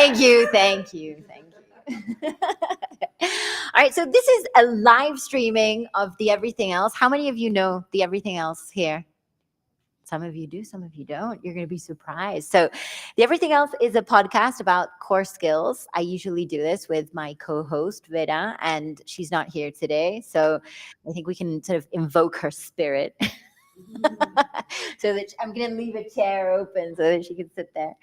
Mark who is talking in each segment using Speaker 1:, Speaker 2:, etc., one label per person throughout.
Speaker 1: Thank you. All right, so this is a live streaming of the Everything Else. How many of you know the Everything Else here? Some of you do, some of you don't. You're going to be surprised. So the Everything Else is a podcast about core skills. I usually do this with my co-host, Vida, and she's not here today. So I think we can sort of invoke her spirit. So that I'm going to leave a chair open so that she can sit there.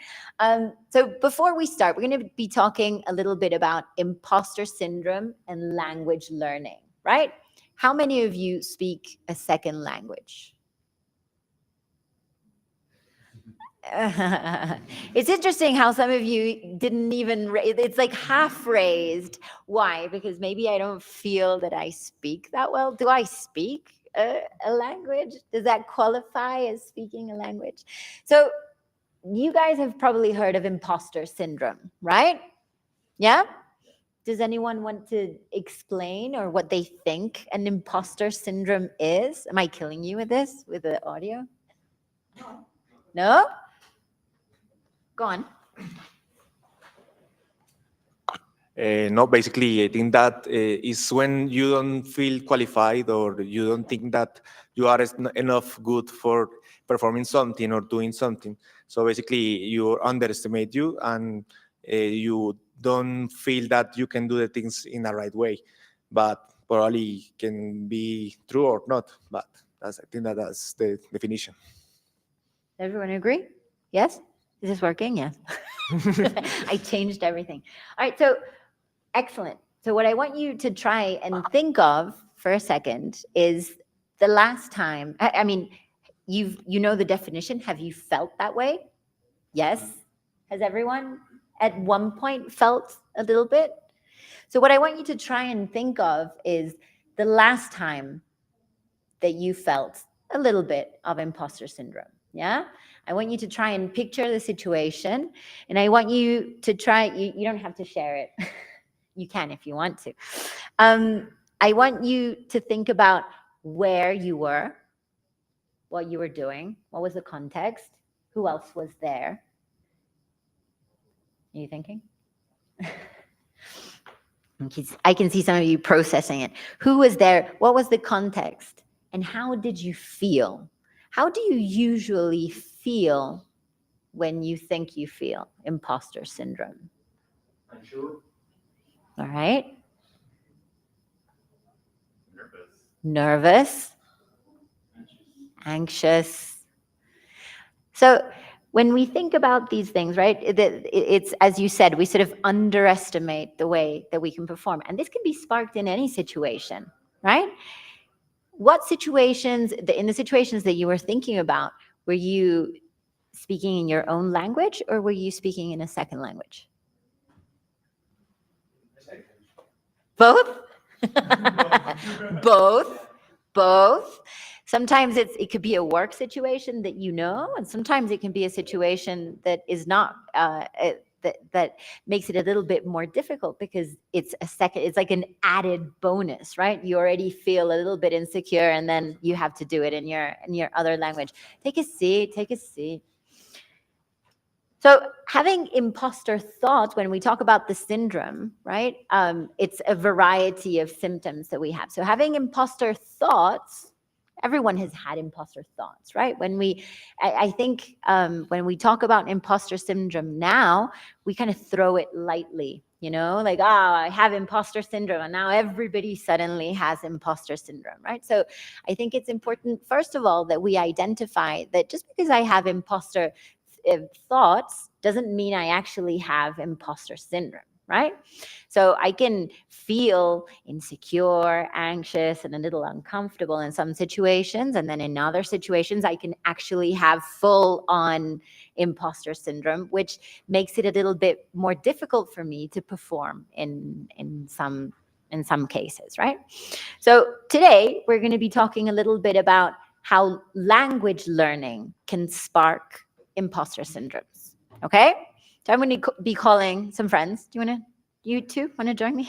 Speaker 1: So before we start, we're going to be talking a little bit about imposter syndrome and language learning, right? How many of you speak a second language? It's interesting how some of you didn't even it's like half raised. Why? Because maybe I don't feel that I speak that well. Do I speak a language? Does that qualify as speaking a language? So you guys have probably heard of imposter syndrome, right? Yeah. Does anyone want to explain or what they think an imposter syndrome is? Am I killing you with this, with the audio? No? Go on.
Speaker 2: No, basically, I think that is when you don't feel qualified or you don't think that you are enough good for performing something or doing something. So basically, you underestimate you and you don't feel that you can do the things in the right way, but probably can be true or not. But I think that's the definition.
Speaker 1: Everyone agree? Yes? Is this working? Yes. I changed everything. All right, so excellent. So what I want you to try and think of for a second is the last time, I mean, you know the definition. Have you felt that way? Yes. Has everyone at one point felt a little bit? So what I want you to try and think of is the last time that you felt a little bit of imposter syndrome. Yeah. I want you to try and picture the situation, and I want you to try, you don't have to share it. You can if you want to. I want you to think about where you were, what you were doing, what was the context, who else was there. Are you thinking? I can see some of you processing it. Who was there? What was the context? And how did you feel? How do you usually feel when you think you feel imposter syndrome?
Speaker 3: Unsure.
Speaker 1: All right.
Speaker 3: Nervous.
Speaker 1: Anxious. So when we think about these things, right, it's, as you said, we sort of underestimate the way that we can perform. And this can be sparked in any situation, right? What situations, in the situations that you were thinking about, were you speaking in your own language or were you speaking in a second language? Both? Both. Sometimes it could be a work situation that you know, and sometimes it can be a situation that is not, that makes it a little bit more difficult because it's like an added bonus, right? You already feel a little bit insecure and then you have to do it in your other language. Take a seat. So having imposter thoughts, when we talk about the syndrome, right, it's a variety of symptoms that we have. So having imposter thoughts, everyone has had imposter thoughts, right? I think when we talk about imposter syndrome now, we kind of throw it lightly, you know, like, I have imposter syndrome, and now everybody suddenly has imposter syndrome, right? So I think it's important, first of all, that we identify that just because I have imposter thoughts doesn't mean I actually have imposter syndrome, right? So I can feel insecure, anxious, and a little uncomfortable in some situations. And then in other situations, I can actually have full-on imposter syndrome, which makes it a little bit more difficult for me to perform in some cases, right? So today, we're going to be talking a little bit about how language learning can spark imposter syndromes. Okay? So I'm going to be calling some friends. You two want to join me?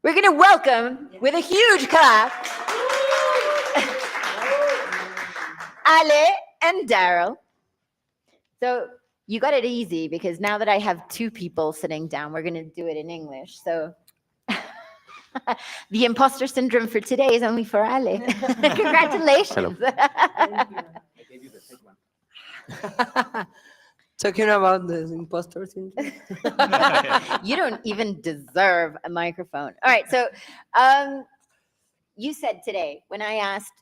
Speaker 1: We're going to welcome with a huge clap Ale and Daryl. So You got it easy because now that I have two people sitting down, we're going to do it in English. So the imposter syndrome for today is only for Ale. Congratulations.
Speaker 3: Thank you.
Speaker 2: I gave you the fake one.
Speaker 3: Talking about the impostor syndrome.
Speaker 1: You don't even deserve a microphone. All right. So you said today when I asked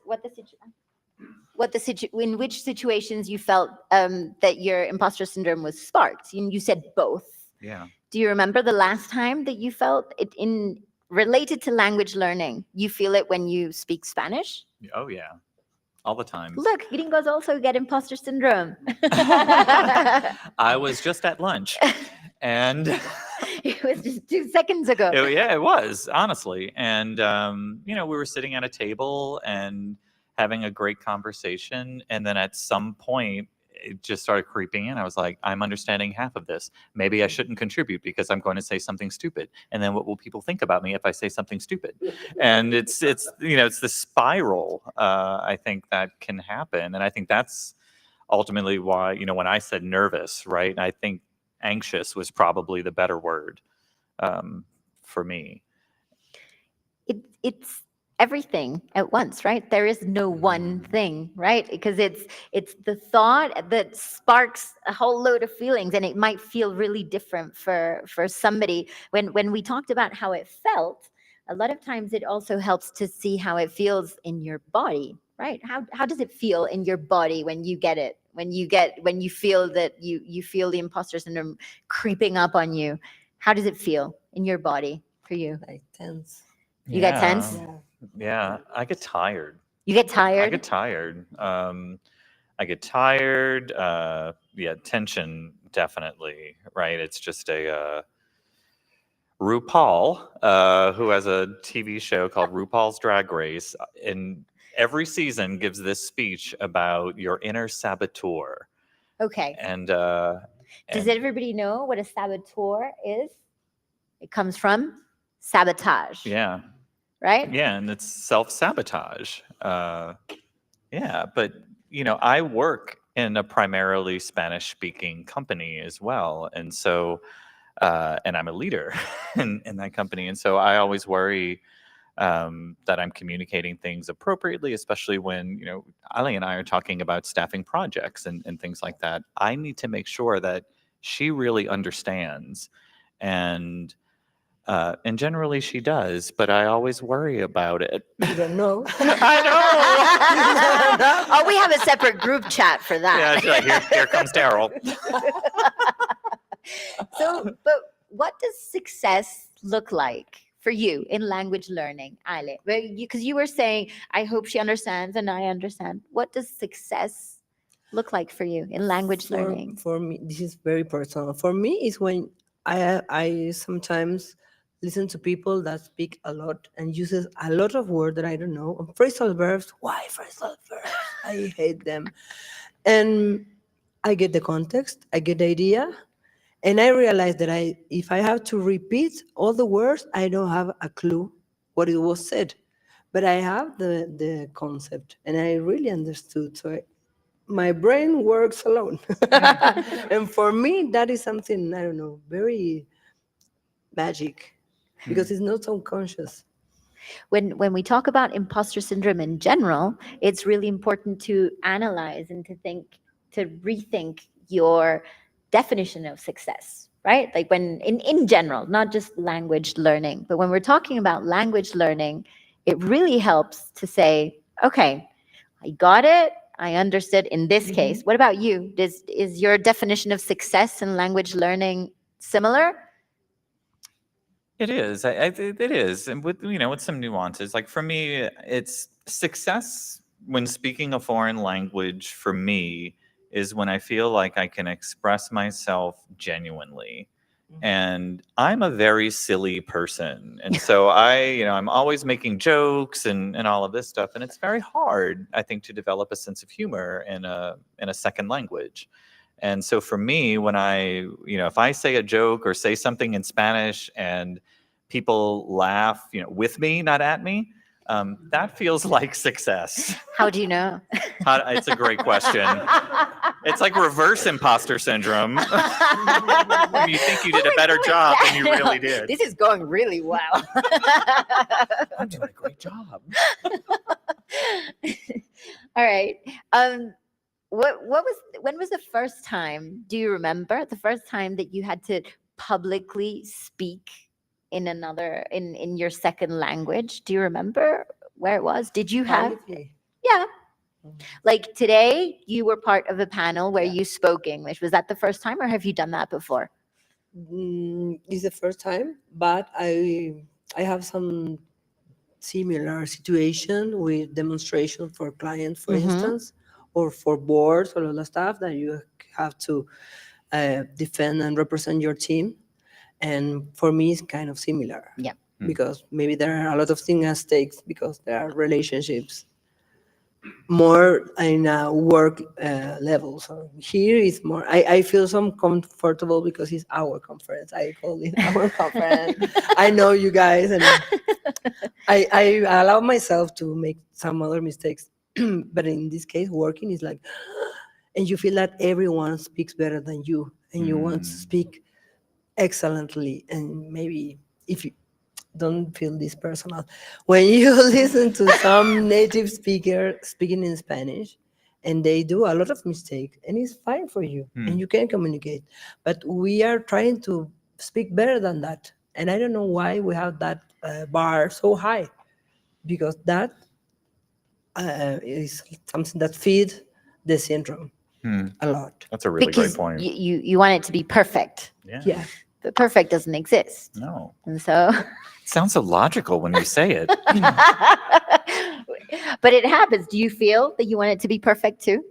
Speaker 1: in which situations you felt that your imposter syndrome was sparked, you said both.
Speaker 4: Yeah.
Speaker 1: Do you remember the last time that you felt it in related to language learning? You feel it when you speak Spanish?
Speaker 4: Oh, yeah. All the time.
Speaker 1: Look, gringos also get imposter syndrome.
Speaker 4: I was just at lunch and
Speaker 1: It was just 2 seconds ago.
Speaker 4: it was, honestly. And, we were sitting at a table and having a great conversation. And then at some point, it just started creeping in. I was like, I'm understanding half of this. Maybe I shouldn't contribute because I'm going to say something stupid. And then what will people think about me if I say something stupid? And it's the spiral, I think, that can happen. And I think that's ultimately why, when I said nervous, right? I think anxious was probably the better word for me.
Speaker 1: It's everything at once, right? There is no one thing, right? Because it's the thought that sparks a whole load of feelings, and it might feel really different for somebody. When we talked about how it felt, a lot of times it also helps to see how it feels in your body, right? How does it feel in your body when you get it? When you feel that you feel the imposter syndrome creeping up on you? How does it feel in your body for you?
Speaker 3: Like tense.
Speaker 1: You get tense?
Speaker 3: Yeah.
Speaker 4: Yeah, I get tired.
Speaker 1: You get
Speaker 4: I
Speaker 1: tired?
Speaker 4: get tired. I get tired. Yeah, tension, definitely. Right. It's just a RuPaul, who has a TV show called RuPaul's Drag Race, and every season gives this speech about your inner saboteur.
Speaker 1: Okay.
Speaker 4: And
Speaker 1: Does everybody know what a saboteur is? It comes from sabotage.
Speaker 4: yeah,
Speaker 1: Right?
Speaker 4: yeah, and it's self-sabotage. Yeah, but I work in a primarily Spanish-speaking company as well, and so and I'm a leader in that company, and so I always worry that I'm communicating things appropriately, especially when Ali and I are talking about staffing projects and things like that. I need to make sure that she really understands, and generally she does, but I always worry about it.
Speaker 3: You don't know.
Speaker 4: I know.
Speaker 1: Oh, we have a separate group chat for that.
Speaker 4: Yeah, she's like, here comes Daryl.
Speaker 1: So, but what does success look like for you in language learning, Ale? Because you were saying, I hope she understands and I understand. What does success look like for you in language learning?
Speaker 3: For me, this is very personal. For me, is when I sometimes listen to people that speak a lot and uses a lot of words that I don't know. And phrasal verbs, why phrasal verbs? I hate them. And I get the context, I get the idea, and I realize that if I have to repeat all the words, I don't have a clue what it was said. But I have the concept, and I really understood. So my brain works alone. And for me, that is something, I don't know, very magic, because it's not unconscious.
Speaker 1: When we talk about imposter syndrome in general, it's really important to analyze and to rethink your definition of success, right? Like when in general, not just language learning, but when we're talking about language learning, it really helps to say, okay, I got it. I understood in this case. What about you? Is your definition of success in language learning similar?
Speaker 4: It is. It is, and with some nuances. Like for me, it's success when speaking a foreign language. For me, is when I feel like I can express myself genuinely. And I'm a very silly person, and so I'm always making jokes and all of this stuff, and it's very hard, I think, to develop a sense of humor in a second language. And so for me, when if I say a joke or say something in Spanish and people laugh, with me, not at me, that feels like success.
Speaker 1: How do you know?
Speaker 4: It's a great question. It's like reverse imposter syndrome. When you think you did a better job than you really did.
Speaker 1: This is going really well.
Speaker 4: I'm doing a great job.
Speaker 1: All right. When was the first time, do you remember the first time that you had to publicly speak in your second language? Do you remember where it was? Did you have,
Speaker 3: Publicly.
Speaker 1: yeah,
Speaker 3: Mm.
Speaker 1: like today you were part of a panel where
Speaker 3: Yeah.
Speaker 1: you spoke English. Was that the first time or have you done that before?
Speaker 3: It's the first time, but I have some similar situation with demonstration for clients, for
Speaker 1: Mhm.
Speaker 3: instance, or for boards or all the stuff that you have to defend and represent your team. And for me, it's kind of similar.
Speaker 1: Yeah.
Speaker 3: Because maybe there are a lot of things at stake because there are relationships more in a work level. So here is more, I feel some comfortable because it's our conference. I call it our conference. I know you guys, and I allow myself to make some other mistakes. But in this case, working is like, and you feel that everyone speaks better than you, and you want to speak excellently. And maybe if you don't feel this personal, when you listen to some native speaker speaking in Spanish, and they do a lot of mistakes, and it's fine for you, and you can communicate. But we are trying to speak better than that, and I don't know why we have that bar so high, because that is something that feeds the syndrome a lot.
Speaker 4: That's a really
Speaker 1: Because
Speaker 4: great point.
Speaker 1: you want it to be perfect,
Speaker 3: Yeah.
Speaker 1: but perfect doesn't exist.
Speaker 4: No.
Speaker 1: And so,
Speaker 4: It sounds so logical when you say it.
Speaker 1: but it happens. Do you feel that you want it to be perfect too?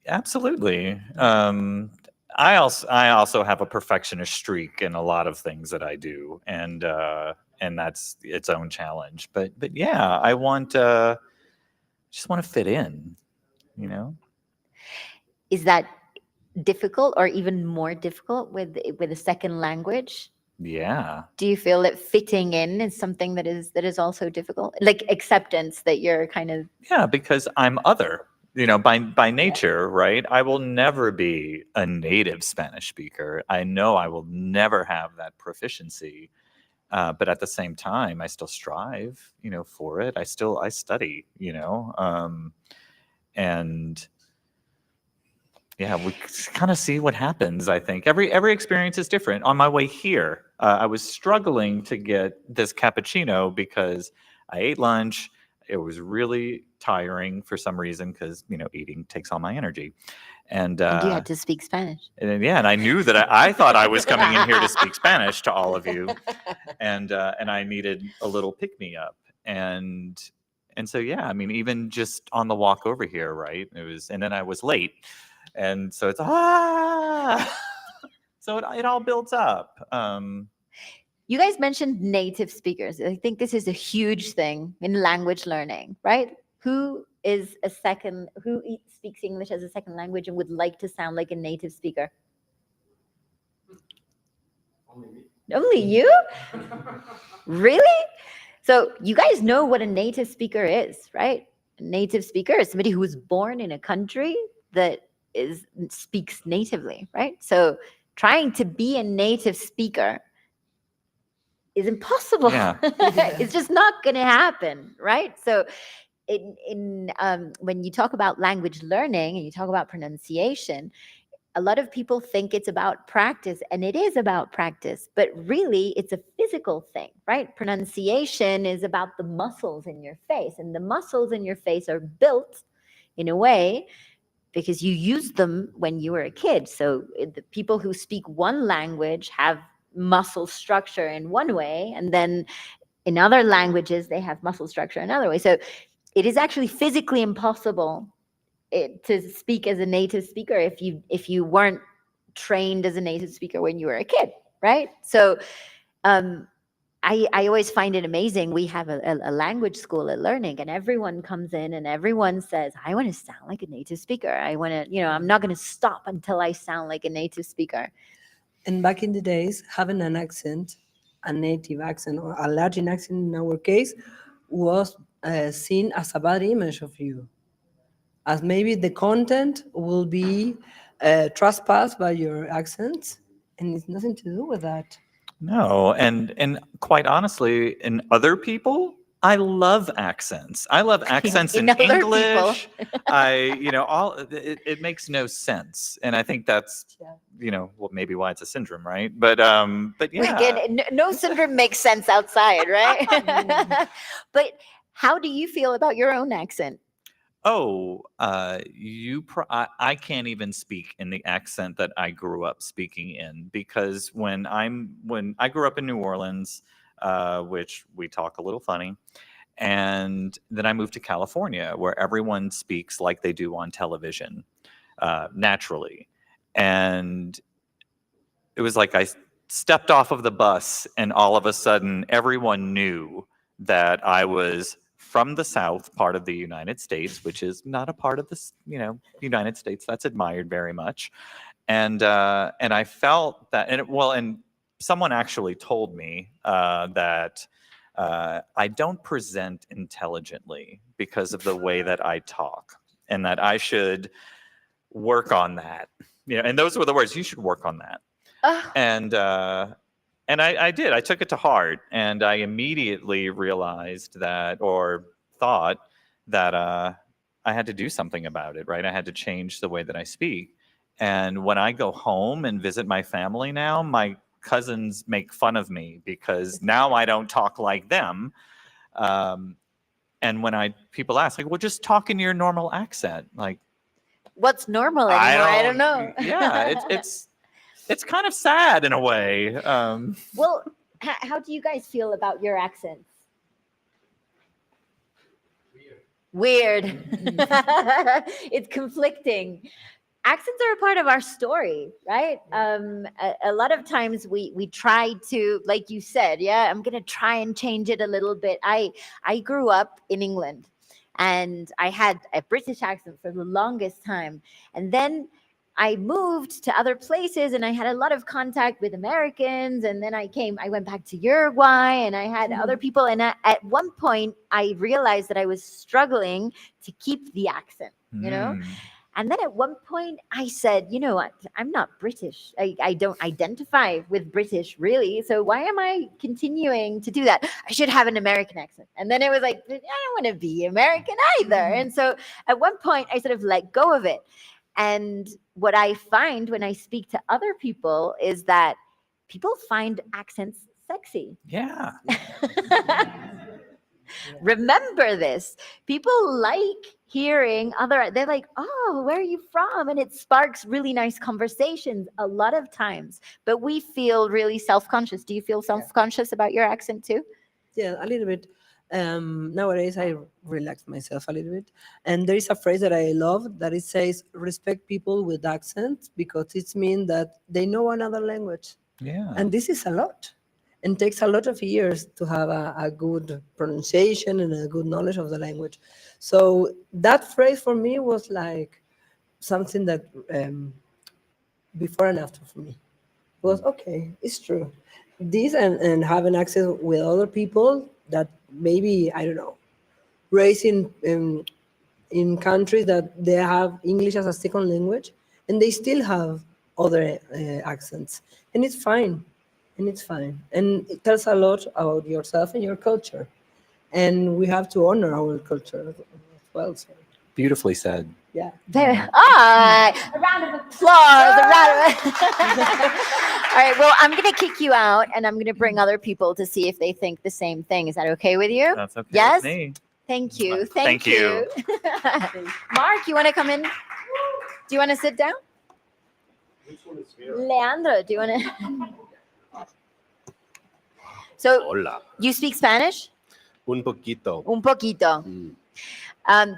Speaker 4: Absolutely. I also have a perfectionist streak in a lot of things that I do, and that's its own challenge. But yeah, I want just want to fit in, you know.
Speaker 1: Is that difficult or even more difficult with a second language?
Speaker 4: Yeah.
Speaker 1: Do you feel that fitting in is something that is also difficult? Like acceptance that you're kind of
Speaker 4: Yeah, because I'm other, by nature, right? I will never be a native Spanish speaker. I know I will never have that proficiency. But at the same time, I still strive, for it. I study, and yeah, we kind of see what happens. I think every experience is different. On my way here, I was struggling to get this cappuccino because I ate lunch. It was really tiring for some reason because eating takes all my energy, and
Speaker 1: and you had to speak Spanish.
Speaker 4: and I knew that I thought I was coming in here to speak Spanish to all of you, and I needed a little pick me up, and so yeah, I mean, even just on the walk over here, right? And then I was late. And so it's so it all builds up.
Speaker 1: You guys mentioned native speakers. I think this is a huge thing in language learning, right? Who speaks English as a second language and would like to sound like a native speaker? Only you? Really? So you guys know what a native speaker is, right? A native speaker is somebody who was born in a country that speaks natively, right? So trying to be a native speaker is impossible.
Speaker 4: Yeah.
Speaker 1: It's just not going to happen, right? So when you talk about language learning and you talk about pronunciation, a lot of people think it's about practice, and it is about practice, but really it's a physical thing, right? Pronunciation is about the muscles in your face, and the muscles in your face are built in a way because you used them when you were a kid. So the people who speak one language have muscle structure in one way, and then in other languages, they have muscle structure another way. So it is actually physically impossible to speak as a native speaker if you weren't trained as a native speaker when you were a kid, right? So I always find it amazing. We have a language school at Learning, and everyone comes in and everyone says, I want to sound like a native speaker. I want to, I'm not going to stop until I sound like a native speaker.
Speaker 3: And back in the days, having an accent, a native accent or a Latin accent in our case, was seen as a bad image of you. as maybe the content will be trespassed by your accents, and it's nothing to do with that.
Speaker 4: No, and quite honestly, in other people, I love accents. I love accents
Speaker 1: In
Speaker 4: in
Speaker 1: other people.
Speaker 4: English. It makes no sense, and I think that's
Speaker 3: Yeah.
Speaker 4: well, maybe why it's a syndrome, right? But yeah.
Speaker 1: Again, no syndrome makes sense outside, right? But how do you feel about your own accent?
Speaker 4: Oh, I can't even speak in the accent that I grew up speaking in, because when I grew up in New Orleans, which we talk a little funny, and then I moved to California, where everyone speaks like they do on television, naturally, and it was like I stepped off of the bus, and all of a sudden, everyone knew that I was from the South part of the United States, which is not a part of this, United States that's admired very much. And I felt that, and someone actually told me that I don't present intelligently because of the way that I talk, and that I should work on that. And those were the words, you should work on that. And I did. I took it to heart, and I immediately realized that, or thought that I had to do something about it, right? I had to change the way that I speak. And when I go home and visit my family now, my cousins make fun of me because now I don't talk like them. And when people ask, like, well, just talk in your normal accent. Like,
Speaker 1: what's normal anymore? I don't know.
Speaker 4: Yeah, it's kind of sad in a way.
Speaker 1: Well, how do you guys feel about your accents? Weird. It's conflicting. Accents are a part of our story, right? A lot of times we try to, like you said, I'm going to try and change it a little bit. I grew up in England, and I had a British accent for the longest time. And then I moved to other places, and I had a lot of contact with Americans. And then I went back to Uruguay, and I had other people. And at one point I realized that I was struggling to keep the accent, And then at one point I said, you know what, I'm not British. I don't identify with British really. So why am I continuing to do that? I should have an American accent. And then it was like, I don't want to be American either. And so at one point I sort of let go of it. And what I find when I speak to other people is that people find accents sexy.
Speaker 4: Yeah.
Speaker 1: Remember this. People like hearing they're like, oh, where are you from? And it sparks really nice conversations a lot of times. But we feel really self-conscious. Do you feel self-conscious about your accent too?
Speaker 3: Yeah, a little bit. Nowadays, I relax myself a little bit. And there is a phrase that I love that it says, respect people with accents, because it means that they know another language.
Speaker 4: Yeah.
Speaker 3: And this is a lot. And takes a lot of years to have a good pronunciation and a good knowledge of the language. So that phrase for me was like something that before and after for me. It was, okay, it's true. This and having access with other people that maybe, I don't know, raised in countries that they have English as a second language, and they still have other accents. And it's fine. And it's fine. And it tells a lot about yourself and your culture. And we have to honor our culture as well. So,
Speaker 4: Beautifully said.
Speaker 3: yeah.
Speaker 1: A round of applause. All right, well, I'm going to kick you out, and I'm going to bring other people to see if they think the same thing. Is that okay with you?
Speaker 4: That's okay
Speaker 1: Yes?
Speaker 4: with me.
Speaker 1: Thank you.
Speaker 4: Thank you.
Speaker 1: Mark, you want to come in? Do you want to sit down? Leandro, do you want to? So,
Speaker 5: Hola.
Speaker 1: you speak Spanish?
Speaker 5: Un poquito.
Speaker 1: Un poquito. Do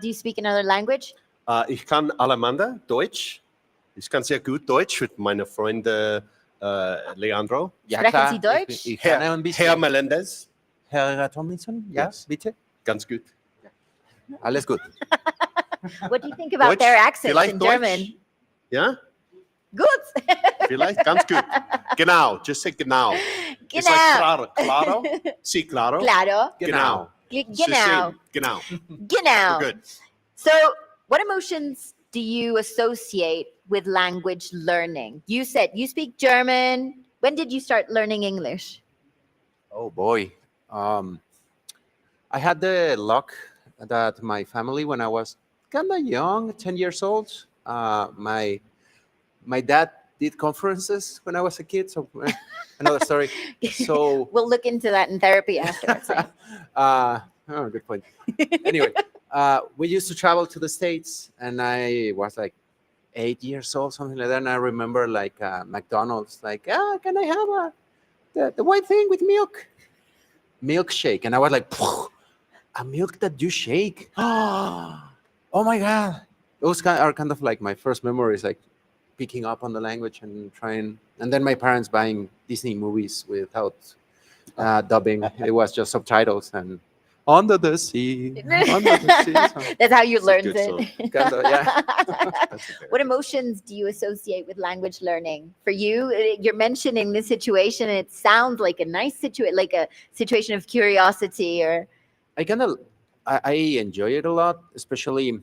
Speaker 1: you speak another language?
Speaker 5: Ich kann Alemande, Deutsch. Ich kann sehr gut Deutsch mit meiner Freundin Leandro.
Speaker 6: Ja,
Speaker 1: Sprechen
Speaker 6: klar.
Speaker 1: Sie Deutsch?
Speaker 6: Ich kann ein bisschen.
Speaker 5: Herr Melendez.
Speaker 6: Herr Tomlinson, ja,
Speaker 5: Yes.
Speaker 6: bitte.
Speaker 5: Ganz gut.
Speaker 6: Alles gut.
Speaker 1: What do you think about
Speaker 5: Deutsch?
Speaker 1: their accents
Speaker 5: Vielleicht
Speaker 1: in
Speaker 5: Deutsch?
Speaker 1: German?
Speaker 5: Ja?
Speaker 1: Good.
Speaker 5: Vielleicht ganz gut. Genau. Just say genau. It's like
Speaker 1: Genau.
Speaker 5: claro. Sí, claro.
Speaker 1: Claro.
Speaker 5: Genau.
Speaker 1: Genau.
Speaker 5: Just say genau.
Speaker 1: Genau.
Speaker 5: We're good.
Speaker 1: So What emotions do you associate with language learning? You said you speak German. When did you start learning English?
Speaker 6: Oh boy. I had the luck that my family, when I was kind of young, 10 years old, my dad did conferences when I was a kid. So another story. So
Speaker 1: We'll look into that in therapy afterwards. Right?
Speaker 6: good point. Anyway, we used to travel to the States, and I was like 8 years old, something like that. And I remember like McDonald's, like, can I have the white thing with milk? Milkshake. And I was like, a milk that you shake. Oh my God. Those are kind of like my first memories, like picking up on the language and trying. And then my parents buying Disney movies without dubbing. It was just subtitles and under the sea. Under the sea. So
Speaker 1: That's how you
Speaker 5: It's a
Speaker 1: learned
Speaker 5: good
Speaker 1: it.
Speaker 5: song.
Speaker 6: kinda, yeah.
Speaker 5: That's a very
Speaker 1: What
Speaker 5: good-
Speaker 1: emotions do you associate with language learning? For you, you're mentioning this situation. It sounds like a nice situation, like a situation of curiosity, or
Speaker 6: I enjoy it a lot, especially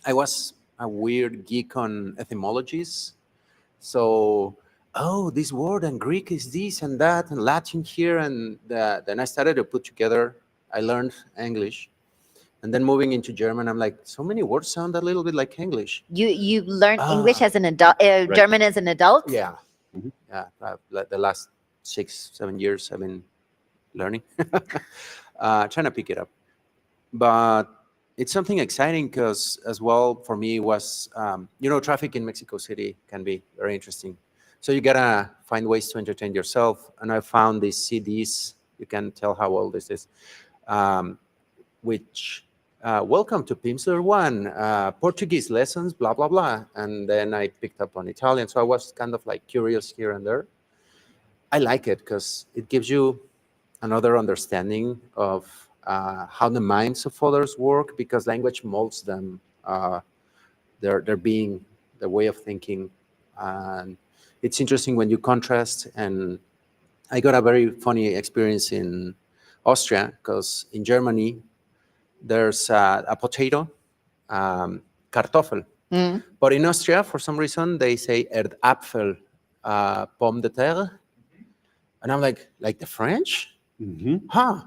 Speaker 6: I was a weird geek on etymologies. So, oh, this word and Greek is this and that and Latin here. And then I started to put together, I learned English. And then moving into German, I'm like, so many words sound a little bit like English.
Speaker 1: you learned English
Speaker 6: Ah.
Speaker 1: as an adult, German as an adult.
Speaker 6: Yeah.
Speaker 5: Mhm.
Speaker 6: Yeah. The last 6-7 years I've been learning, trying to pick it up. But it's something exciting because, as well, for me, was, traffic in Mexico City can be very interesting. So you gotta find ways to entertain yourself. And I found these CDs, you can tell how old this is, which, welcome to Pimsleur One, Portuguese lessons, blah, blah, blah. And then I picked up on Italian. So I was kind of like curious here and there. I like it because it gives you another understanding of how the minds of others work, because language molds them, their being, their way of thinking. And it's interesting when you contrast. And I got a very funny experience in Austria, because in Germany, there's a potato, Kartoffel.
Speaker 1: Mm.
Speaker 6: But in Austria, for some reason, they say Erdapfel, pomme de terre. And I'm like the French?
Speaker 5: Mhm.
Speaker 6: Huh?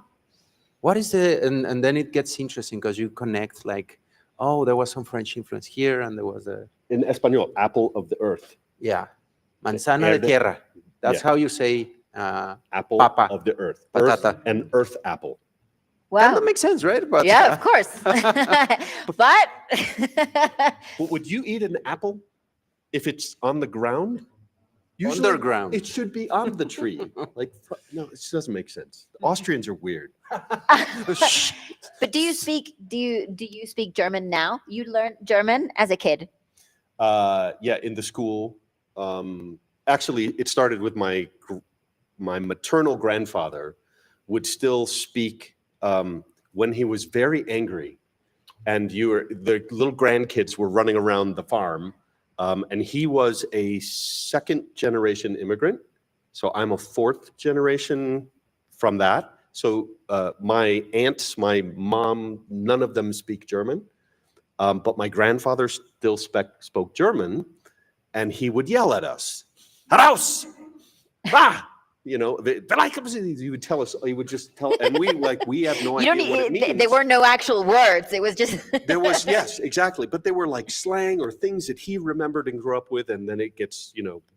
Speaker 6: What is the, and then it gets interesting because you connect like, oh, there was some French influence here, and there was
Speaker 5: In Espanol, apple of the earth.
Speaker 6: yeah, manzana de
Speaker 5: Erde-
Speaker 6: tierra. That's
Speaker 5: yeah.
Speaker 6: how you say,
Speaker 5: Apple
Speaker 6: Papa.
Speaker 5: of the earth.
Speaker 6: Patata.
Speaker 5: Earth and earth apple.
Speaker 6: Kind
Speaker 1: Wow.
Speaker 6: of makes sense, right? But
Speaker 1: Yeah, of course. But
Speaker 5: But would you eat an apple if it's on the ground?
Speaker 6: Underground.
Speaker 5: It should be on the tree. Like, no, it just doesn't make sense. The Austrians are weird.
Speaker 1: but do you speak German now? You learned German as a kid.
Speaker 5: Yeah, in the school. Actually, it started with my maternal grandfather would still speak when he was very angry, and the little grandkids were running around the farm, and he was a second generation immigrant. So I'm a fourth generation from that. So my aunts, my mom, none of them speak German. But my grandfather still spoke German, and he would yell at us, "Heraus! Ah!" You know, he would tell us, he would just tell, and we have no
Speaker 1: You don't
Speaker 5: idea what it
Speaker 1: need,
Speaker 5: means.
Speaker 1: there were no actual words. It was just
Speaker 5: There was, yes, exactly. But they were like slang or things that he remembered and grew up with, and then it gets,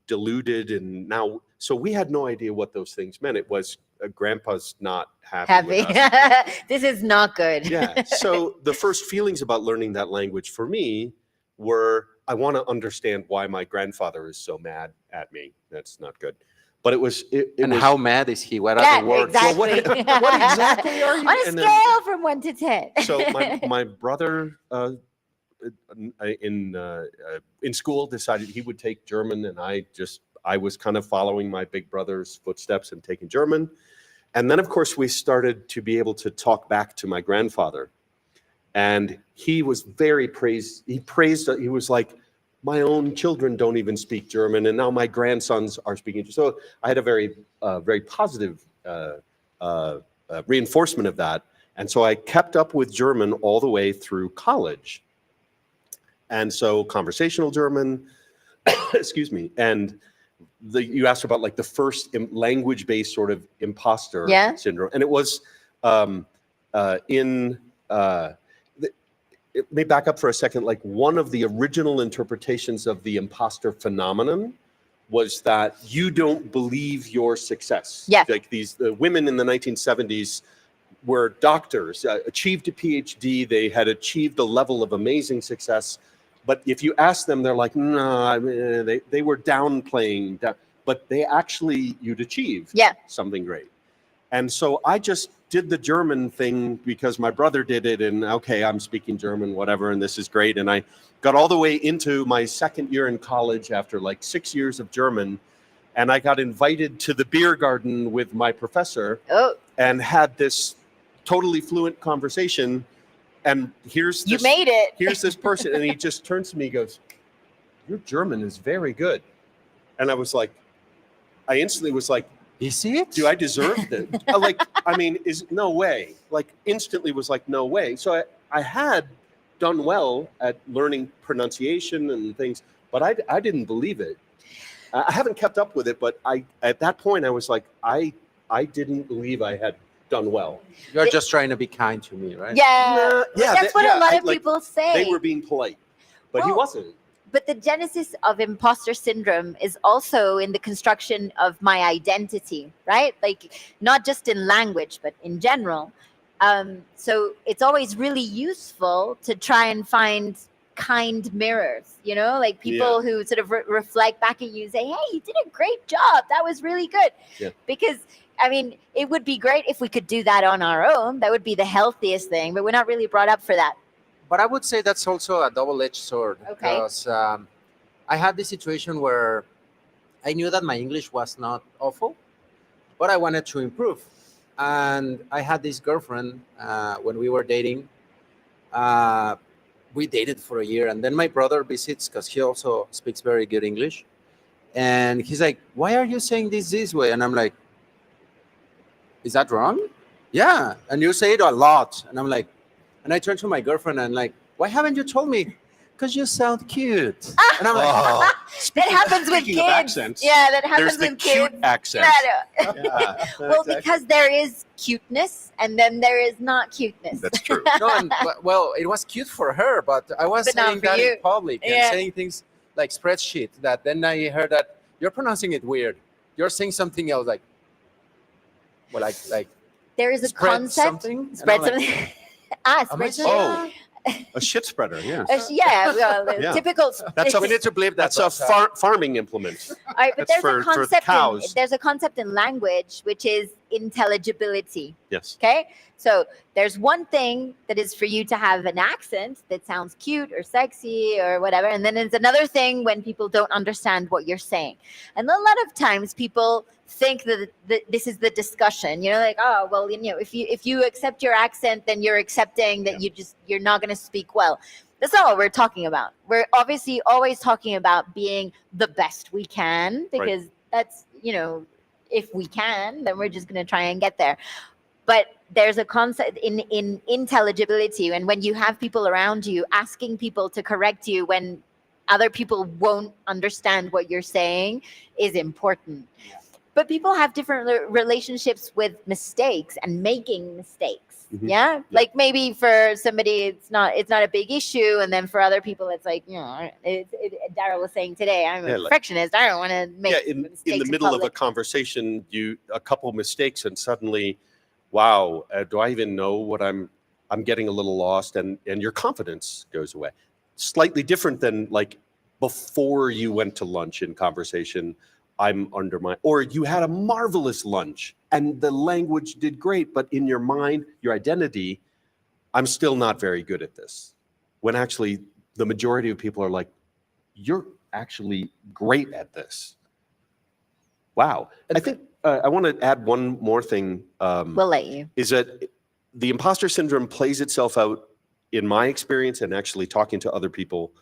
Speaker 5: diluted. And now, so we had no idea what those things meant. It was grandpa's not happy
Speaker 1: heavy.
Speaker 5: with us.
Speaker 1: This is not good.
Speaker 5: Yeah. So the first feelings about learning that language for me were, I want to understand why my grandfather is so mad at me. That's not good. But it was,
Speaker 6: and
Speaker 5: was,
Speaker 6: how mad is he? What
Speaker 1: Yeah,
Speaker 6: are the words?
Speaker 5: Well,
Speaker 1: exactly.
Speaker 5: what exactly are you?
Speaker 1: On a
Speaker 5: And then-
Speaker 1: scale from 1 to 10.
Speaker 5: So my brother in school decided he would take German, and I was kind of following my big brother's footsteps and taking German. And then, of course, we started to be able to talk back to my grandfather. And he was very he was like, my own children don't even speak German, and now my grandsons are speaking. So I had a very, very positive reinforcement of that. And so I kept up with German all the way through college. And so conversational German, excuse me, and you asked about like the first language-based sort of imposter syndrome, and it was it may back up for a second. Like one of the original interpretations of the imposter phenomenon was that you don't believe your success.
Speaker 1: Yeah.
Speaker 5: Like the women in the 1970s were doctors, achieved a PhD, they had achieved a level of amazing success. But if you ask them, they're like, no, they were downplaying that, but you'd achieved something great. And so I just did the German thing because my brother did it, and okay, I'm speaking German, whatever, and this is great. And I got all the way into my second year in college after like 6 years of German, and I got invited to the beer garden with my professor and had this totally fluent conversation. And here's
Speaker 1: You made it.
Speaker 5: Here's this person, and he just turns to me and goes, "Your German is very good." And I instantly was like,
Speaker 6: Is it?
Speaker 5: do I deserve it? No way. Like instantly was like, no way. So I had done well at learning pronunciation and things, but I didn't believe it. I haven't kept up with it, but at that point I was like, I didn't believe I had done well.
Speaker 6: You're just trying to be kind to me, right?
Speaker 1: That's what a lot of people say.
Speaker 5: They were being polite, but he wasn't.
Speaker 1: But the genesis of imposter syndrome is also in the construction of my identity, right? Like not just in language, but in general. So it's always really useful to try and find kind mirrors, like people who sort of reflect back at you and say, hey, you did a great job. That was really good.
Speaker 5: Yeah.
Speaker 1: Because it would be great if we could do that on our own. That would be the healthiest thing, but we're not really brought up for that.
Speaker 6: But I would say that's also a double-edged sword.
Speaker 1: Okay.
Speaker 6: Because I had this situation where I knew that my English was not awful, but I wanted to improve. And I had this girlfriend when we were dating. We dated for a year, and then my brother visits because he also speaks very good English. And he's like, why are you saying this way? And I'm like, is that wrong? Yeah. And you say it a lot. And I'm like, and I turned to my girlfriend and like, why haven't you told me? Because you sound cute. And I'm like,
Speaker 1: that happens with
Speaker 5: Speaking of
Speaker 1: kids.
Speaker 5: accents,
Speaker 1: Yeah, that happens
Speaker 5: there's the
Speaker 1: with
Speaker 5: cute
Speaker 1: kids.
Speaker 5: accent.
Speaker 1: Yeah. Well, because there is cuteness and then there is not cuteness.
Speaker 5: That's true.
Speaker 6: no, well, it was cute for her, but I was
Speaker 1: But not
Speaker 6: saying
Speaker 1: for
Speaker 6: that
Speaker 1: you.
Speaker 6: in public
Speaker 1: Yeah.
Speaker 6: and saying things like spreadsheet that then I heard that you're pronouncing it weird. You're saying something else like
Speaker 1: There is a
Speaker 6: spread
Speaker 1: concept.
Speaker 6: something. And
Speaker 1: Spread
Speaker 6: I'm like,
Speaker 1: something.
Speaker 6: am I
Speaker 1: Spreadsheet.
Speaker 6: saying
Speaker 5: A shit spreader, yeah.
Speaker 1: Well,
Speaker 5: Yeah.
Speaker 1: typical.
Speaker 5: That's
Speaker 6: we need to believe that.
Speaker 5: That's a farming implement.
Speaker 1: All right, but
Speaker 5: That's
Speaker 1: there's a
Speaker 5: for the
Speaker 1: concept.
Speaker 5: cows.
Speaker 1: There's a concept in language which is intelligibility.
Speaker 5: Yes.
Speaker 1: Okay, so there's one thing that is for you to have an accent that sounds cute or sexy or whatever, and then there's another thing when people don't understand what you're saying. And a lot of times people think that this is the discussion, like, oh, well, if you accept your accent, then you're accepting that you're not going to speak well. That's not what we're talking about. We're obviously always talking about being the best we can, because that's, if we can, then we're just going to try and get there. But there's a concept in intelligibility, and when you have people around you asking people to correct you when other people won't understand what you're saying is important. Yeah. But people have different relationships with mistakes and making mistakes.
Speaker 5: Mm-hmm.
Speaker 1: Yeah? Like maybe for somebody it's not a big issue, and then for other people it's like, Daryl was saying today, I'm a perfectionist. I don't want to make mistakes
Speaker 5: in the middle of a conversation, a couple mistakes, and suddenly, wow, do I even know what I'm getting a little lost, and your confidence goes away. Slightly different than like before you went to lunch in conversation. Or you had a marvelous lunch and the language did great, but in your mind, your identity, I'm still not very good at this. When actually the majority of people are like, you're actually great at this. Wow. I think I want to add one more thing.
Speaker 1: We'll let you.
Speaker 5: Is that the imposter syndrome plays itself out in my experience and actually talking to other people.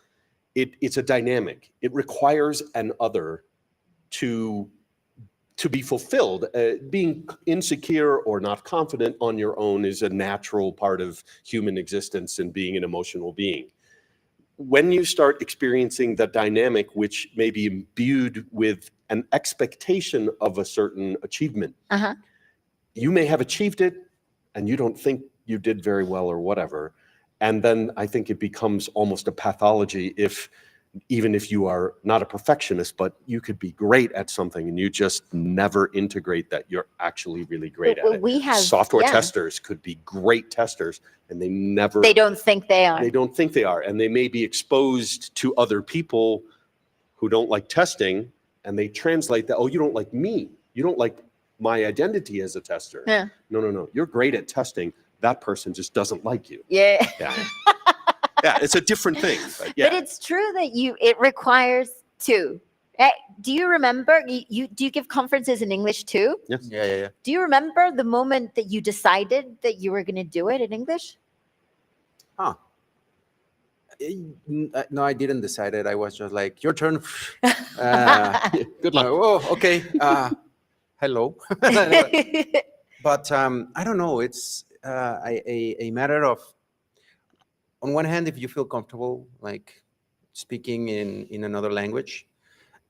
Speaker 5: It's a dynamic. It requires an other to be fulfilled. Being insecure or not confident on your own is a natural part of human existence and being an emotional being. when you start experiencing the dynamic, which may be imbued with an expectation of a certain achievement,
Speaker 1: Uh-huh.
Speaker 5: you may have achieved it and you don't think you did very well or whatever. And then I think it becomes almost a pathology even if you are not a perfectionist, but you could be great at something and you just never integrate that you're actually really great at it.
Speaker 1: We have
Speaker 5: Software
Speaker 1: yeah.
Speaker 5: testers could be great testers and they never
Speaker 1: They don't think they are.
Speaker 5: they don't think they are, and they may be exposed to other people who don't like testing, and they translate that, oh, you don't like me, you don't like my identity as a tester.
Speaker 1: Yeah.
Speaker 5: No, you're great at testing, that person just doesn't like you.
Speaker 1: Yeah.
Speaker 5: Yeah, yeah, it's a different thing, but yeah.
Speaker 1: But it's true that it requires two. Do you remember do you give conferences in English too?
Speaker 5: Yes.
Speaker 6: Yeah.
Speaker 1: Do you remember the moment that you decided that you were going to do it in English?
Speaker 6: Huh. No, I didn't decide it. I was just like, your turn.
Speaker 5: Good luck.
Speaker 6: Oh, okay. Hello. But I don't know. It's a matter of, on one hand, if you feel comfortable, like speaking in another language,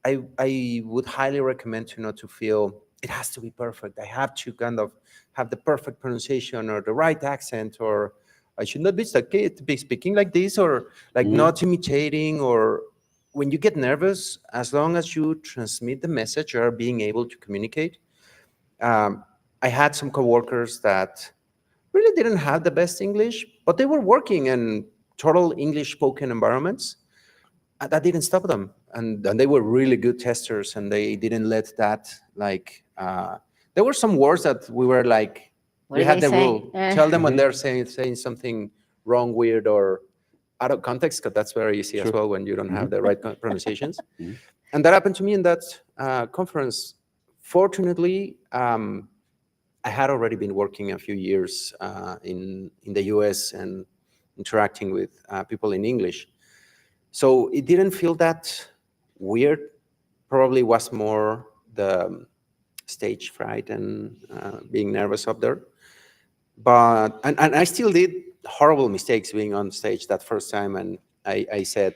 Speaker 6: I would highly recommend to not to feel it has to be perfect. I have to kind of have the perfect pronunciation or the right accent, or I should not be speaking like this, or like not imitating, or when you get nervous, as long as you transmit the message, you're being able to communicate. I had some coworkers that really didn't have the best English, but they were working in total English spoken environments. That didn't stop them. And they were really good testers, and they didn't let that, like, there were some words that we were like,
Speaker 1: What
Speaker 6: we
Speaker 1: do
Speaker 6: had
Speaker 1: they
Speaker 6: the
Speaker 1: say?
Speaker 6: rule. Tell them when they're saying something wrong, weird, or out of context, because that's very easy as well when you don't have the right pronunciations. And that happened to me in that conference. Fortunately, I had already been working a few years in the US and interacting with people in English. So it didn't feel that weird. Probably was more the stage fright and being nervous up there. But, and I still did horrible mistakes being on stage that first time. And I said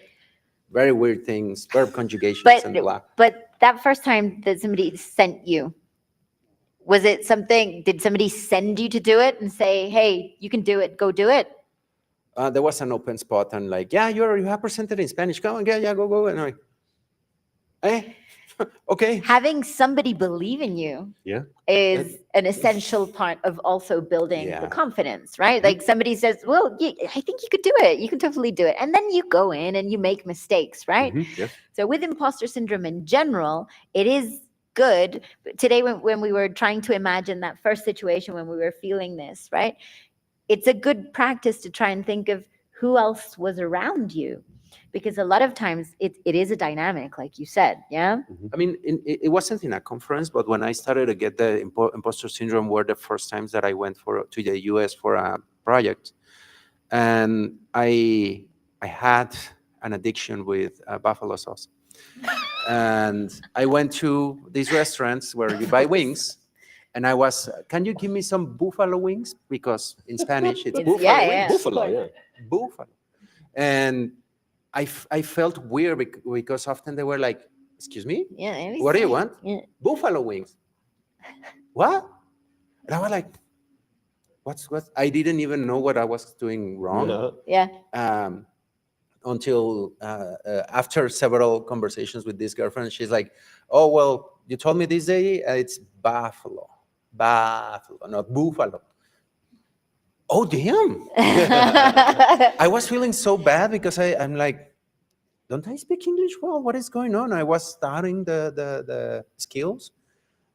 Speaker 6: very weird things, verb conjugations and blah.
Speaker 1: But that first time that somebody sent you, was it something, did somebody send you to do it and say, hey, you can do it, go do it?
Speaker 6: There was an open spot and like, yeah, you have presented in Spanish. Come on, yeah, go. And I'm like, okay.
Speaker 1: Having somebody believe in you is an essential part of also building the confidence, right? Like somebody says, well, I think you could do it. You can totally do it. And then you go in and you make mistakes, right? So with imposter syndrome in general, it is good. But today, when we were trying to imagine that first situation when we were feeling this, right? It's a good practice to try and think of who else was around you. Because a lot of times it is a dynamic, like you said, yeah?
Speaker 6: I mean, it wasn't in a conference, but when I started to get the imposter syndrome were the first times that I went to the US for a project. And I had an addiction with buffalo sauce. And I went to these restaurants where you buy wings. And I was, can you give me some buffalo wings? Because in Spanish, it's buffalo wings.
Speaker 5: Buffalo, yeah.
Speaker 6: Buffalo. And I felt weird because often they were like, excuse me?
Speaker 1: Yeah.
Speaker 6: What do you want?
Speaker 1: Yeah.
Speaker 6: Buffalo wings. What? And I was like, what's? I didn't even know what I was doing wrong.
Speaker 1: Yeah.
Speaker 6: Until after several conversations with this girlfriend, she's like, oh, well, you told me this day it's buffalo, not buffalo. Oh, damn. I was feeling so bad because I'm like, don't I speak English well? What is going on? I was starting the skills,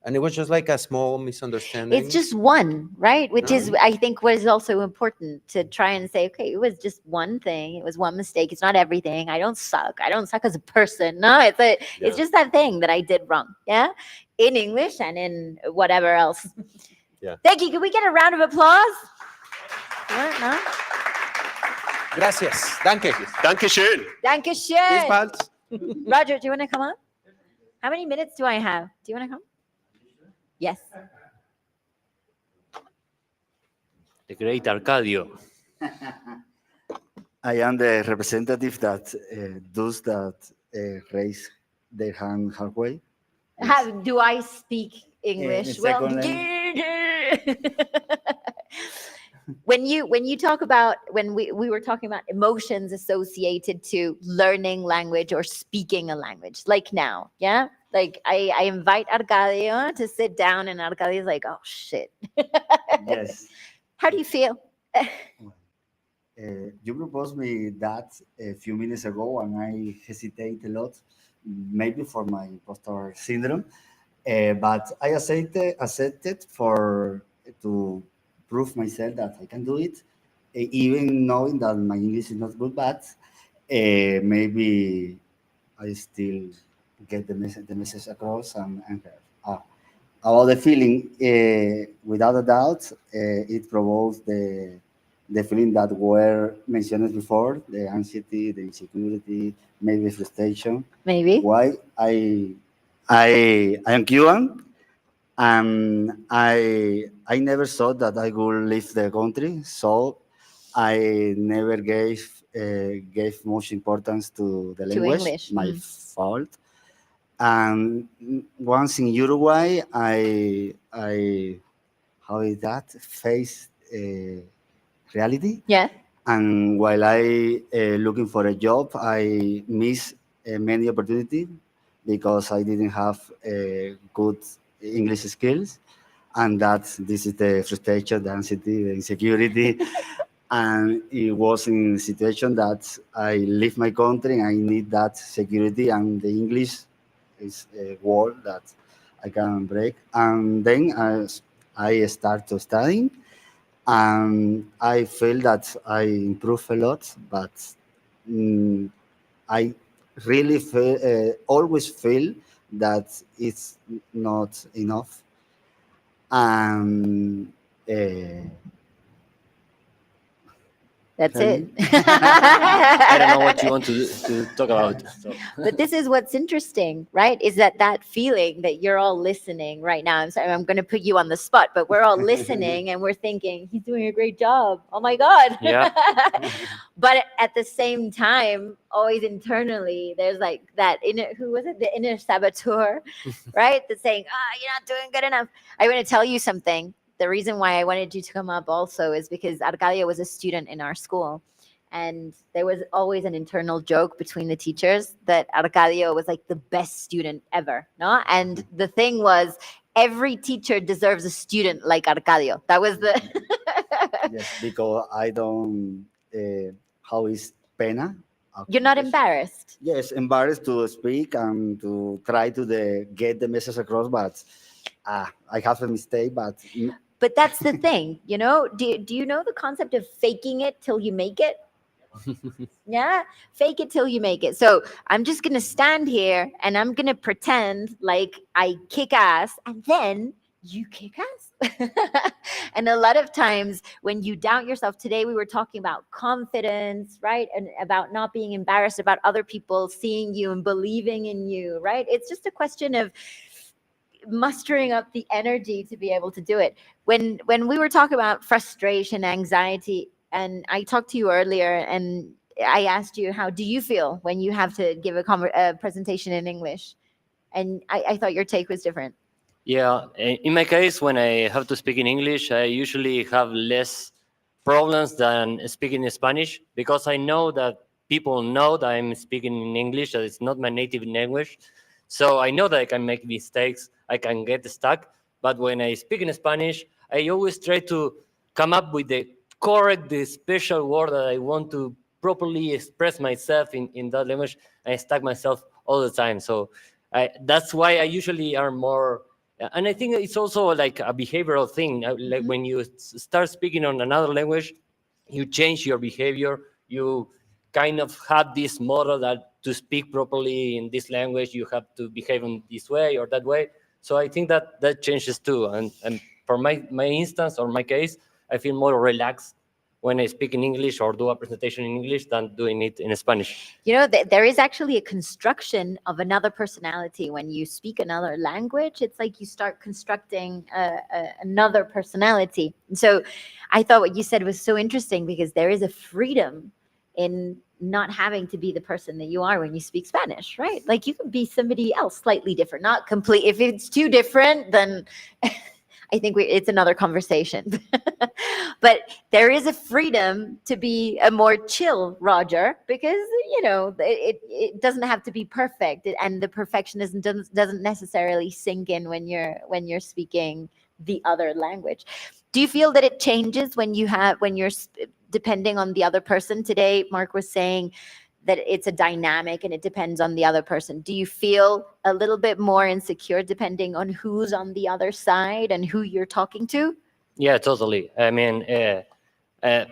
Speaker 6: and it was just like a small misunderstanding.
Speaker 1: It's just one, right? Which is, I think, what is also important to try and say, okay, it was just one thing. It was one mistake. It's not everything. I don't suck. I don't suck as a person. No, it's just that thing that I did wrong. Yeah. In English and in whatever else.
Speaker 5: Yeah.
Speaker 1: Thank you. Can we get a round of applause? Yeah, no?
Speaker 6: Gracias. Danke.
Speaker 5: Dankeschön.
Speaker 1: Dankeschön.
Speaker 6: Bis bald.
Speaker 1: Roger, do you want to come on? How many minutes do I have? Do you want to come? Yes.
Speaker 7: The great Arcadio. I am the representative that does that raise their hand halfway.
Speaker 1: How do I speak English?
Speaker 7: in
Speaker 1: Well,
Speaker 7: second language.
Speaker 1: when you talk about when we were talking about emotions associated to learning language or speaking a language, like now, yeah, like I invite Arcadio to sit down, and Arcadio is like, oh shit.
Speaker 7: Yes.
Speaker 1: How do you feel?
Speaker 7: You proposed me that a few minutes ago, and I hesitate a lot, maybe for my impostor syndrome. But I accepted for to prove myself that I can do it, even knowing that my English is not good. But maybe I still get the message across and about the feeling. Without a doubt, it provokes the feeling that were mentioned before: the anxiety, the insecurity, maybe frustration.
Speaker 1: Maybe.
Speaker 7: Why I am Cuban, and I never thought that I would leave the country, so I never gave much importance to the
Speaker 1: To
Speaker 7: language.
Speaker 1: English,
Speaker 7: My fault. And once in Uruguay, I how is that face reality.
Speaker 1: Yeah.
Speaker 7: And while I looking for a job, I miss many opportunities because I didn't have good English skills, and that this is the frustration, the anxiety, the insecurity, and it was in a situation that I leave my country and I need that security, and the English is a word that I can break. And then I start to studying, and I feel that I improve a lot, but I really always feel that it's not enough. And
Speaker 1: That's it.
Speaker 8: I don't know what you want to talk about. So.
Speaker 1: But this is what's interesting, right? Is that feeling that you're all listening right now. I'm sorry, I'm going to put you on the spot, but we're all listening and we're thinking, he's doing a great job. Oh my God.
Speaker 8: Yeah.
Speaker 1: But at the same time, always internally, there's like that inner, who was it? The inner saboteur, right? That's saying, you're not doing good enough. I'm going to tell you something. The reason why I wanted you to come up also is because Arcadio was a student in our school. And there was always an internal joke between the teachers that Arcadio was like the best student ever, no? And the thing was, every teacher deserves a student like Arcadio. That was the...
Speaker 7: yes, because I don't, how is pena?
Speaker 1: You're not embarrassed.
Speaker 7: Yes, embarrassed to speak and to try to get the message across, but I have a mistake,
Speaker 1: But that's the thing, you know? Do you know the concept of faking it till you make it? Yeah, fake it till you make it. So I'm just gonna stand here and I'm gonna pretend like I kick ass, and then you kick ass. And a lot of times when you doubt yourself, today we were talking about confidence, right? And about not being embarrassed about other people seeing you and believing in you, right? It's just a question of mustering up the energy to be able to do it. When we were talking about frustration, anxiety, and I talked to you earlier, and I asked you, how do you feel when you have to give a presentation in English? And I thought your take was different.
Speaker 8: Yeah, in my case, when I have to speak in English, I usually have less problems than speaking in Spanish, because I know that people know that I'm speaking in English, that it's not my native language. So I know that I can make mistakes, I can get stuck. But when I speak in Spanish, I always try to come up with the correct, the special word that I want to properly express myself in that language. I stuck myself all the time. So that's why I usually are more, and I think it's also like a behavioral thing. Like when you start speaking on another language, you change your behavior. You kind of have this model that to speak properly in this language, you have to behave in this way or that way. So I think that changes too. And for my instance or my case, I feel more relaxed when I speak in English or do a presentation in English than doing it in Spanish.
Speaker 1: You know, there is actually a construction of another personality when you speak another language. It's like you start constructing another personality. And so I thought what you said was so interesting, because there is a freedom in not having to be the person that you are when you speak Spanish, right? Like you can be somebody else slightly different, not complete. If it's too different, then I think it's another conversation. But there is a freedom to be a more chill Roger, because it doesn't have to be perfect, and the perfectionism doesn't necessarily sink in when you're speaking the other language. Do you feel that it changes when you're depending on the other person? Today, Mark was saying that it's a dynamic and it depends on the other person. Do you feel a little bit more insecure depending on who's on the other side and who you're talking to?
Speaker 8: Yeah, totally. I mean,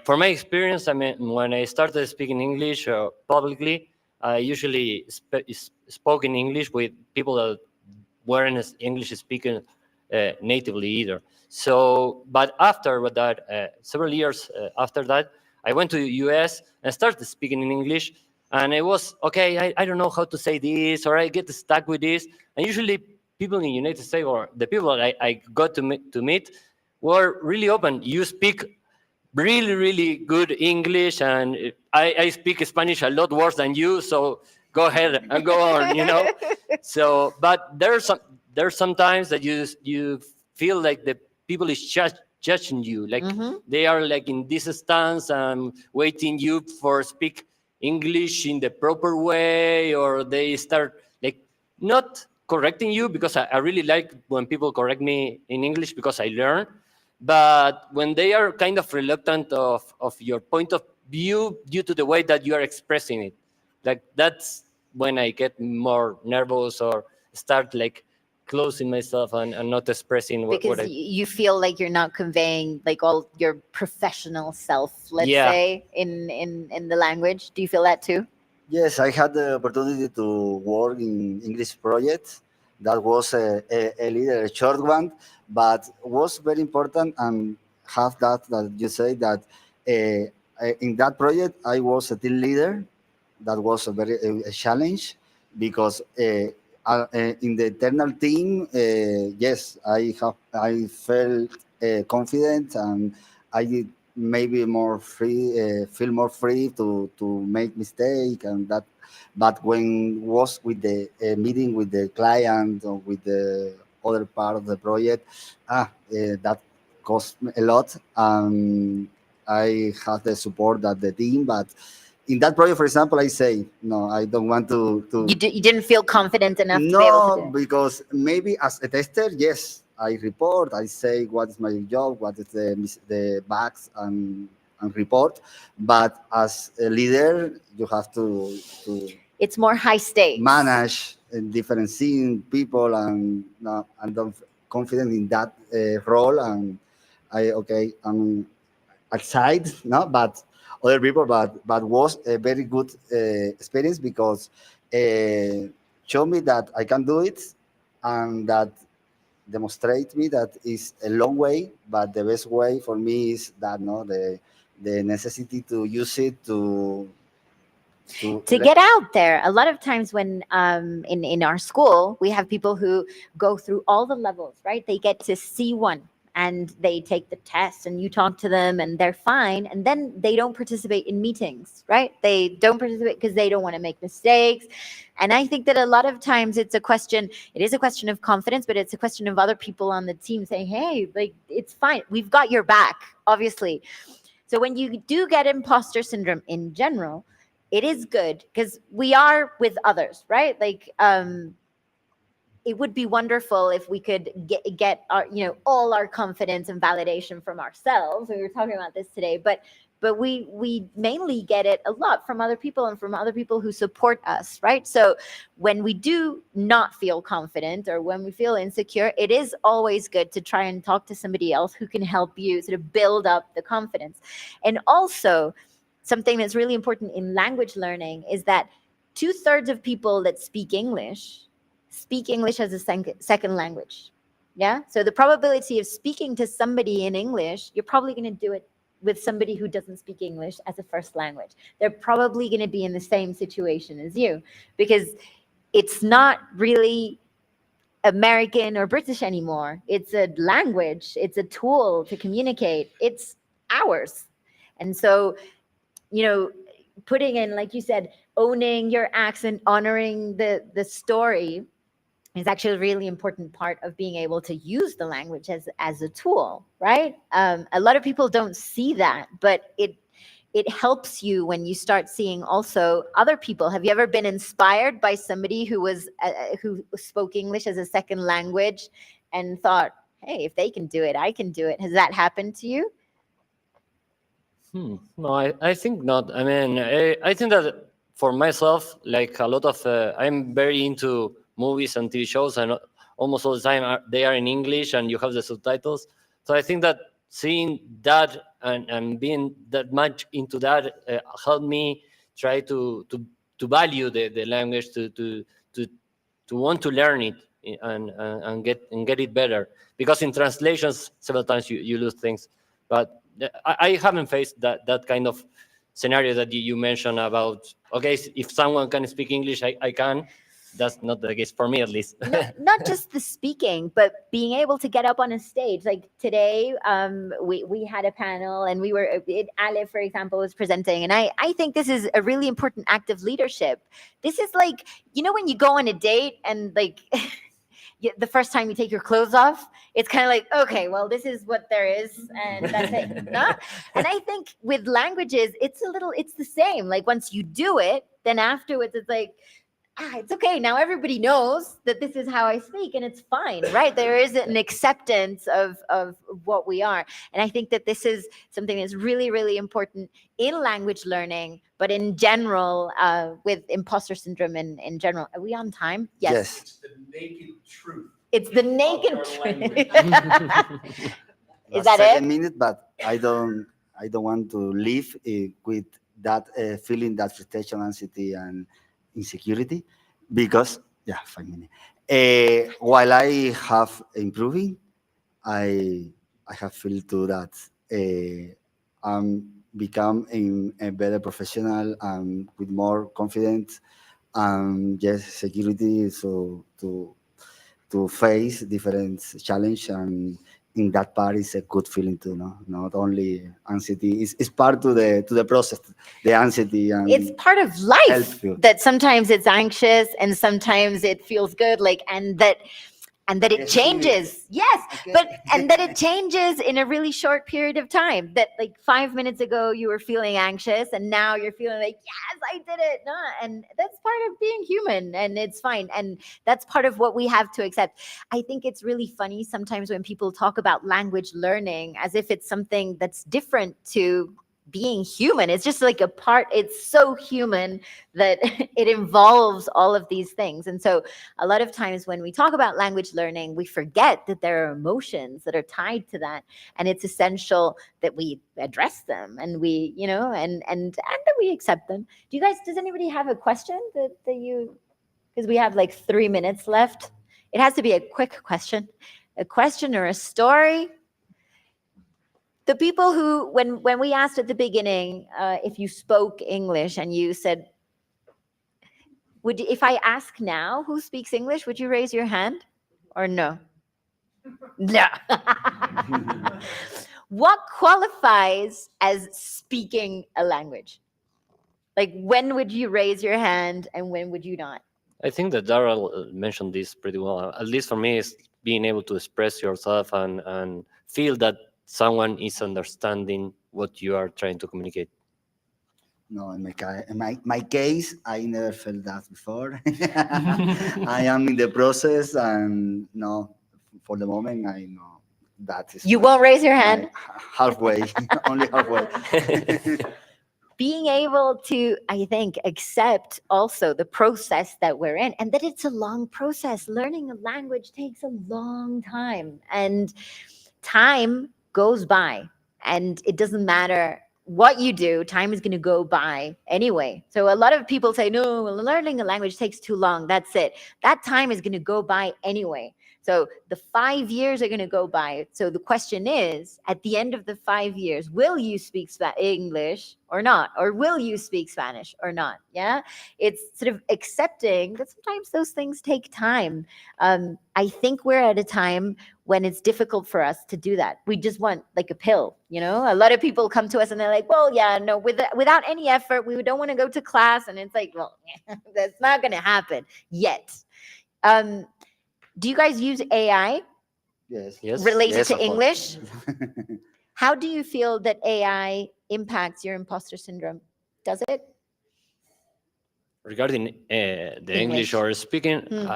Speaker 8: for my experience, I mean, when I started speaking English publicly, I usually spoke in English with people that weren't English speaking natively either. So, but after that, several years after that, I went to the US and started speaking in English. And it was, okay, I don't know how to say this, or I get stuck with this. And usually people in the United States, or the people that I got to meet, were really open. You speak really, really good English, and I speak Spanish a lot worse than you, so go ahead and go on, So, but there's sometimes that you feel like the people is judging you, like they are like in this stance and waiting you for speak English in the proper way, or they start like not correcting you, because I really like when people correct me in English because I learn. But when they are kind of reluctant of your point of view due to the way that you are expressing it, like that's when I get more nervous or start like closing myself and not expressing what
Speaker 1: Because
Speaker 8: I...
Speaker 1: you feel like you're not conveying like all your professional self, let's
Speaker 8: Yeah.
Speaker 1: say, in the language. Do you feel that too?
Speaker 7: Yes, I had the opportunity to work in English project. That was a little short one, but was very important, and have that you say that in that project I was a team leader. That was a challenge, because in the internal team, yes, I felt confident, and I did maybe more free, feel more free to make mistake and that. But when was with the meeting with the client or with the other part of the project, that cost me a lot. I had the support of the team, but in that project, for example, I say no, I don't want to.
Speaker 1: You didn't feel confident enough to be able to do
Speaker 7: No,
Speaker 1: it.
Speaker 7: because maybe as a tester, yes, I report, I say what is my job, what is the bugs, and report. But as a leader, you have to
Speaker 1: It's more high stakes.
Speaker 7: manage different scene people, and I'm confident in that role. And I'm outside, no, but other people, but was a very good experience, because show me that I can do it, and that demonstrate me that is a long way, but the best way for me is that the necessity to use it to
Speaker 1: get out there. A lot of times when in our school, we have people who go through all the levels, right? They get to C1 and they take the test, and you talk to them and they're fine, and then they don't participate in meetings, right? They don't participate because they don't want to make mistakes. And I think that a lot of times it is a question of confidence, but it's a question of other people on the team saying, hey, like, it's fine, we've got your back, obviously. So when you do get imposter syndrome in general, it is good because we are with others, right? Like, it would be wonderful if we could get our, all our confidence and validation from ourselves. We were talking about this today, but we mainly get it a lot from other people, and from other people who support us, right? So when we do not feel confident, or when we feel insecure, it is always good to try and talk to somebody else who can help you sort of build up the confidence. And also, something that's really important in language learning is that 2/3 of people that speak English as a second language. Yeah. So the probability of speaking to somebody in English, you're probably going to do it with somebody who doesn't speak English as a first language. They're probably going to be in the same situation as you, because it's not really American or British anymore. It's a language. It's a tool to communicate. It's ours. And so, putting in, like you said, owning your accent, honoring the story is actually a really important part of being able to use the language as a tool, right? A lot of people don't see that, but it helps you when you start seeing also other people. Have you ever been inspired by somebody who spoke English as a second language and thought, hey, if they can do it, I can do it? Has that happened to you?
Speaker 8: No, I think not. I mean, I think that for myself, like a lot of, I'm very into movies and TV shows, and almost all the time they are in English and you have the subtitles. So I think that seeing that and being that much into that helped me try to value the language, to want to learn it and get it better. Because in translations, several times you lose things. But I haven't faced that kind of scenario that you mentioned about, okay, if someone can speak English, I can. That's not the case for me, at least.
Speaker 1: Not just the speaking, but being able to get up on a stage. Like today, we had a panel, and Ale, for example, was presenting, and I think this is a really important act of leadership. This is like, when you go on a date and like the first time you take your clothes off, it's kind of like, okay, well, this is what there is, and that's it. No? And I think with languages, it's the same. Like once you do it, then afterwards, it's like, it's okay. Now everybody knows that this is how I speak, and it's fine, right? There is an acceptance of what we are. And I think that this is something that's really, really important in language learning, but in general, with imposter syndrome in general. Are we on time? Yes.
Speaker 2: It's the naked truth.
Speaker 1: It's the naked truth. Is
Speaker 7: Last
Speaker 1: that
Speaker 7: 7
Speaker 1: it?
Speaker 7: minutes, but I don't want to live with that feeling, that frustration, anxiety, and insecurity, because 5 minutes. While I have improving, I have feel too that I'm become a better professional and with more confidence and security, so to face different challenge, and in that part is a good feeling too. No, not only anxiety. It's part to the process, the anxiety, and
Speaker 1: It's part of life
Speaker 7: help you.
Speaker 1: that sometimes it's anxious and sometimes it feels good, like, and that it
Speaker 7: Yes,
Speaker 1: changes. Yes,
Speaker 7: Okay.
Speaker 1: but and that it changes in a really short period of time. That like 5 minutes ago you were feeling anxious, and now you're feeling like, yes, I did it. No, and that's part of being human, and it's fine. And that's part of what we have to accept. I think it's really funny sometimes when people talk about language learning as if it's something that's different to being human. It's just like a part. It's so human that it involves all of these things. And so a lot of times when we talk about language learning, we forget that there are emotions that are tied to that, and it's essential that we address them, and we, and that we accept them. Does anybody have a question that you, because we have like 3 minutes left. It has to be a quick question, or a story. The people who, when we asked at the beginning if you spoke English, and you said, if I ask now who speaks English, would you raise your hand or no? No. What qualifies as speaking a language? Like, when would you raise your hand and when would you not?
Speaker 8: I think that Daryl mentioned this pretty well. At least for me, is being able to express yourself and feel that someone is understanding what you are trying to communicate.
Speaker 7: No, in my case, I never felt that before. I am in the process, and no, for the moment, I know that is.
Speaker 1: You won't raise your hand?
Speaker 7: Halfway, only halfway.
Speaker 1: Being able to, I think, accept also the process that we're in, and that it's a long process. Learning a language takes a long time, and time goes by, and it doesn't matter what you do, time is going to go by anyway. So a lot of people say, no, learning a language takes too long. That's it. That time is going to go by anyway. So the 5 years are going to go by. So the question is, at the end of the 5 years, will you speak English or not? Or will you speak Spanish or not? Yeah. It's sort of accepting that sometimes those things take time. I think we're at a time when it's difficult for us to do that. We just want like a pill, you know? A lot of people come to us and they're like, well, yeah, no, without any effort, we don't want to go to class. And it's like, well, that's not going to happen yet. Do you guys use AI
Speaker 7: Yes.
Speaker 8: Yes.
Speaker 1: related
Speaker 7: Yes,
Speaker 1: to
Speaker 7: of course.
Speaker 1: English? How do you feel that AI impacts your imposter syndrome? Does it?
Speaker 8: Regarding the
Speaker 1: English.
Speaker 8: English or speaking,
Speaker 1: Hmm.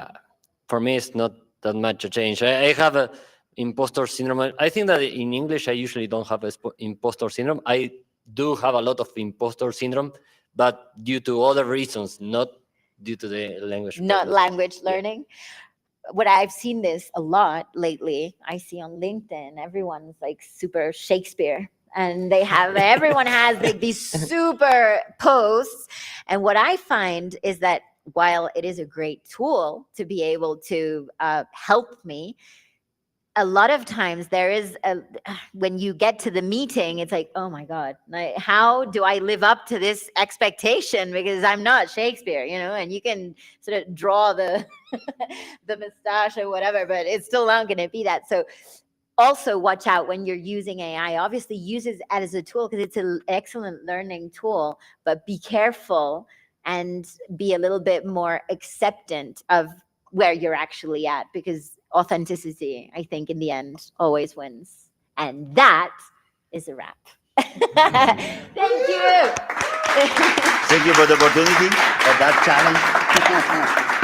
Speaker 8: for me, it's not that much a change. I have a impostor syndrome. I think that in English, I usually don't have impostor syndrome. I do have a lot of impostor syndrome, but due to other reasons, not due to the language.
Speaker 1: Not
Speaker 8: problem.
Speaker 1: language
Speaker 8: Yeah.
Speaker 1: learning. What I've seen this a lot lately. I see on LinkedIn, everyone's like super Shakespeare. And everyone has like these super posts. And what I find is that while it is a great tool to be able to help me, a lot of times there is when you get to the meeting, it's like, oh my God, like, how do I live up to this expectation? Because I'm not Shakespeare, you know, and you can sort of draw the the mustache or whatever, but it's still not going to be that. So also watch out when you're using AI. Obviously use it as a tool because it's an excellent learning tool, but be careful and be a little bit more acceptant of where you're actually at, because authenticity, I think, in the end always wins. And that is a wrap. Thank you.
Speaker 7: Thank you for the opportunity, for that challenge.